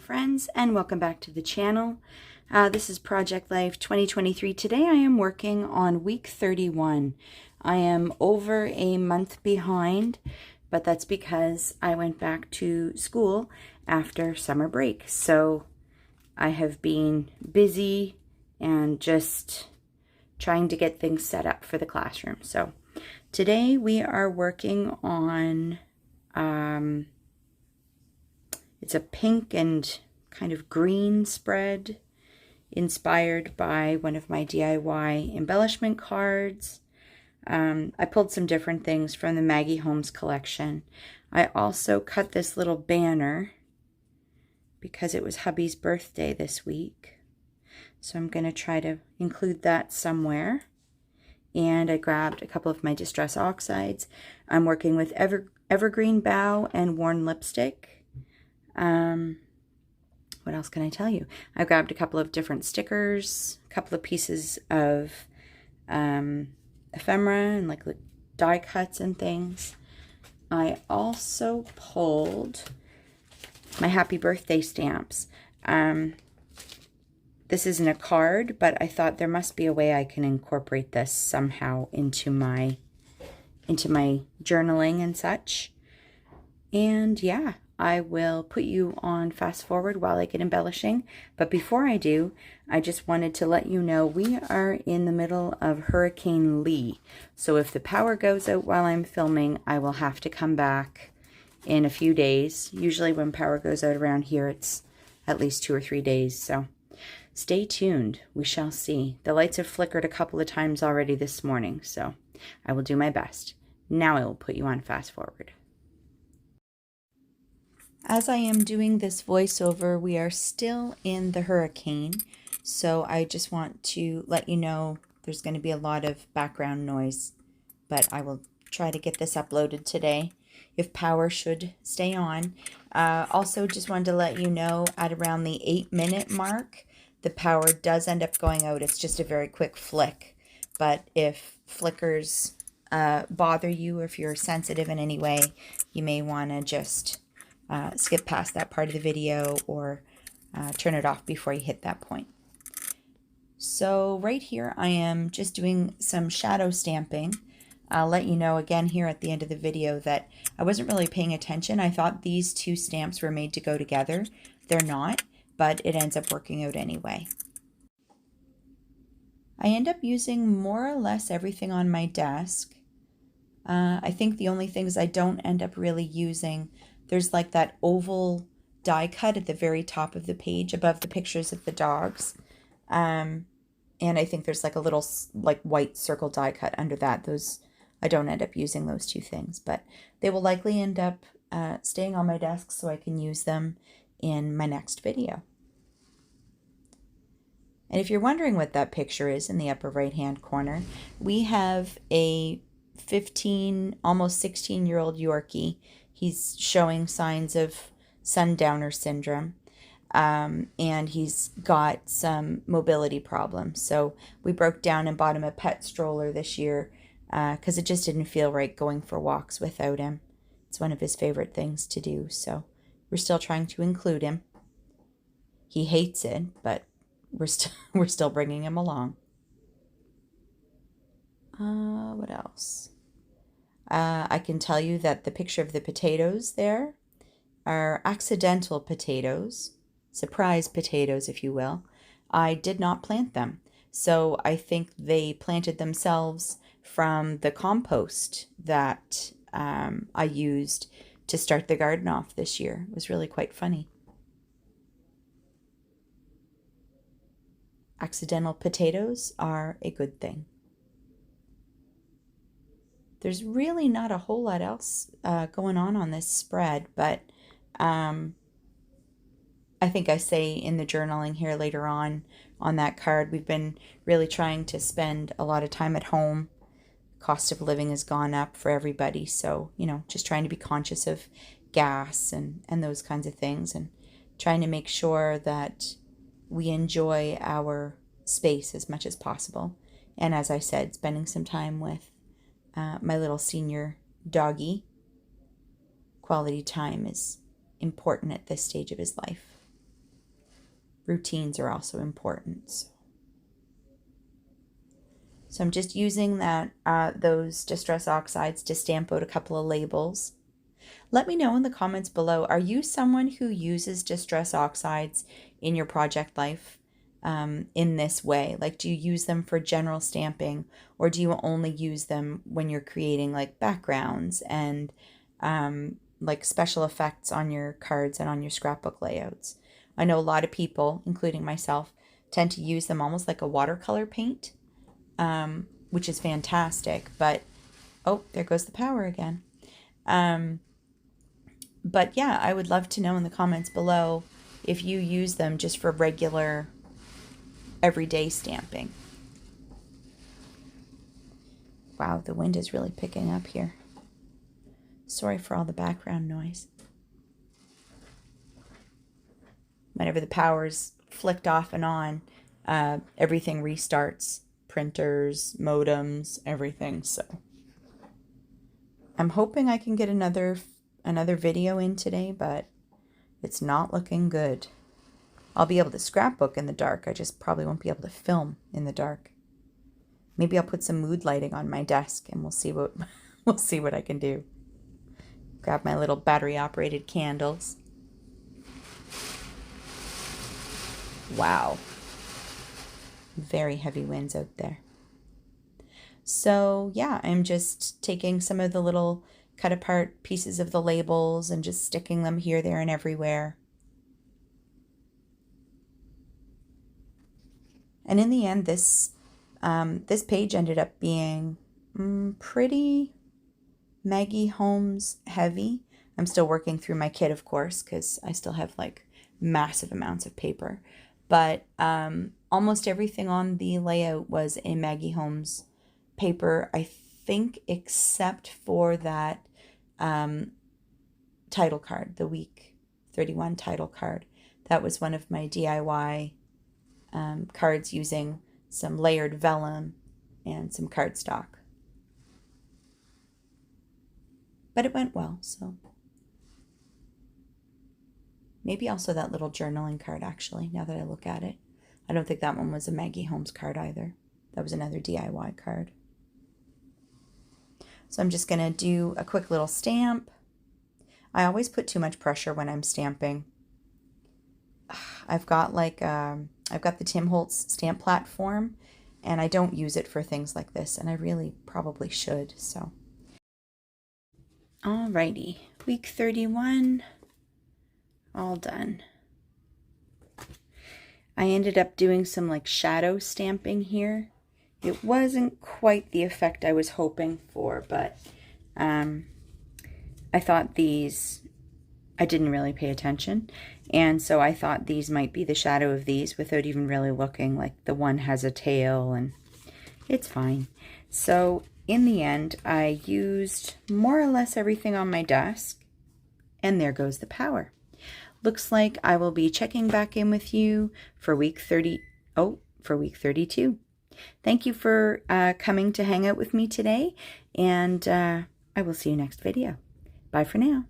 Friends, and welcome back to the channel. This is Project Life 2023. Today I am working on week 31. I am over a month behind, but that's because I went back to school after summer break. So I have been busy and just trying to get things set up for the classroom. So today we are working on it's a pink and kind of green spread inspired by one of my DIY embellishment cards. I pulled some different things from the Maggie Holmes collection. I also cut this little banner because it was hubby's birthday this week. So I'm going to try to include that somewhere. And I grabbed a couple of my Distress Oxides. I'm working with Evergreen Bow and Worn Lipstick. What else can I tell you? I grabbed a couple of different stickers, a couple of pieces of ephemera and like die cuts and things. I also pulled my happy birthday stamps. This isn't a card, but I thought there must be a way I can incorporate this somehow into my journaling and such. And yeah, I will put you on fast forward while I get embellishing. But before I do, I just wanted to let you know we are in the middle of Hurricane Lee. So if the power goes out while I'm filming, I will have to come back in a few days. Usually when power goes out around here, it's at least 2 or 3 days. So stay tuned. We shall see. The lights have flickered a couple of times already this morning, so I will do my best. Now I will put you on fast forward. As I am doing this voiceover, we are still in the hurricane, so I just want to let you know there's going to be a lot of background noise, but I will try to get this uploaded today if power should stay on. Also, just wanted to let you know at around the 8-minute mark, the power does end up going out. It's just a very quick flick, but if flickers bother you, or if you're sensitive in any way, you may want to just skip past that part of the video or turn it off before you hit that point. So right here I am just doing some shadow stamping. I'll let you know again here at the end of the video that I wasn't really paying attention. I thought these two stamps were made to go together. They're not, but it ends up working out anyway. I end up using more or less everything on my desk. I think the only things I don't end up really using, there's like that oval die cut at the very top of the page above the pictures of the dogs. And I think there's like a little like white circle die cut under that. Those, I don't end up using those two things, but they will likely end up staying on my desk so I can use them in my next video. And if you're wondering what that picture is in the upper right hand corner, we have a 15, almost 16-year-old Yorkie. He's showing signs of sundowner syndrome, and he's got some mobility problems. So we broke down and bought him a pet stroller this year because it just didn't feel right going for walks without him. It's one of his favorite things to do, so we're still trying to include him. He hates it, but we're still bringing him along. What else? I can tell you that the picture of the potatoes there are accidental potatoes, surprise potatoes, if you will. I did not plant them, so I think they planted themselves from the compost that I used to start the garden off this year. It was really quite funny. Accidental potatoes are a good thing. There's really not a whole lot else going on this spread, but I think I say in the journaling here later on that card, we've been really trying to spend a lot of time at home, cost of living has gone up for everybody. So, you know, just trying to be conscious of gas and those kinds of things, and trying to make sure that we enjoy our space as much as possible. And as I said, spending some time with my little senior doggy. Quality time is important at this stage of his life. Routines are also important. So I'm just using those Distress Oxides to stamp out a couple of labels. Let me know in the comments below, are you someone who uses Distress Oxides in your project life in this way? Like, do you use them for general stamping, or do you only use them when you're creating like backgrounds and like special effects on your cards and on your scrapbook layouts? I know a lot of people, including myself, tend to use them almost like a watercolor paint, which is fantastic. But, oh, there goes the power again. But yeah, I would love to know in the comments below if you use them just for regular, everyday stamping. Wow, the wind is really picking up here. Sorry for all the background noise. Whenever the power's flicked off and on, everything restarts. Printers, modems, everything. So I'm hoping I can get another video in today, but it's not looking good. I'll be able to scrapbook in the dark. I just probably won't be able to film in the dark. Maybe I'll put some mood lighting on my desk and we'll see what I can do. Grab my little battery operated candles. Wow. Very heavy winds out there. So yeah, I'm just taking some of the little cut apart pieces of the labels and just sticking them here, there, and everywhere. And in the end, this page ended up being pretty Maggie Holmes heavy. I'm still working through my kit, of course, because I still have like massive amounts of paper. But almost everything on the layout was a Maggie Holmes paper, I think, except for that title card, the week 31 title card. That was one of my DIY cards using some layered vellum and some cardstock. But it went well, so. Maybe also that little journaling card, actually, now that I look at it. I don't think that one was a Maggie Holmes card either. That was another DIY card. So I'm just going to do a quick little stamp. I always put too much pressure when I'm stamping. I've got the Tim Holtz stamp platform, and I don't use it for things like this, and I really probably should, so. Alrighty, week 31, all done. I ended up doing some like shadow stamping here. It wasn't quite the effect I was hoping for, but I thought these, I didn't really pay attention, and so I thought these might be the shadow of these without even really looking. Like the one has a tail, and it's fine. So in the end, I used more or less everything on my desk, and there goes the power. Looks like I will be checking back in with you for week 32. Thank you for coming to hang out with me today, and I will see you next video. Bye for now.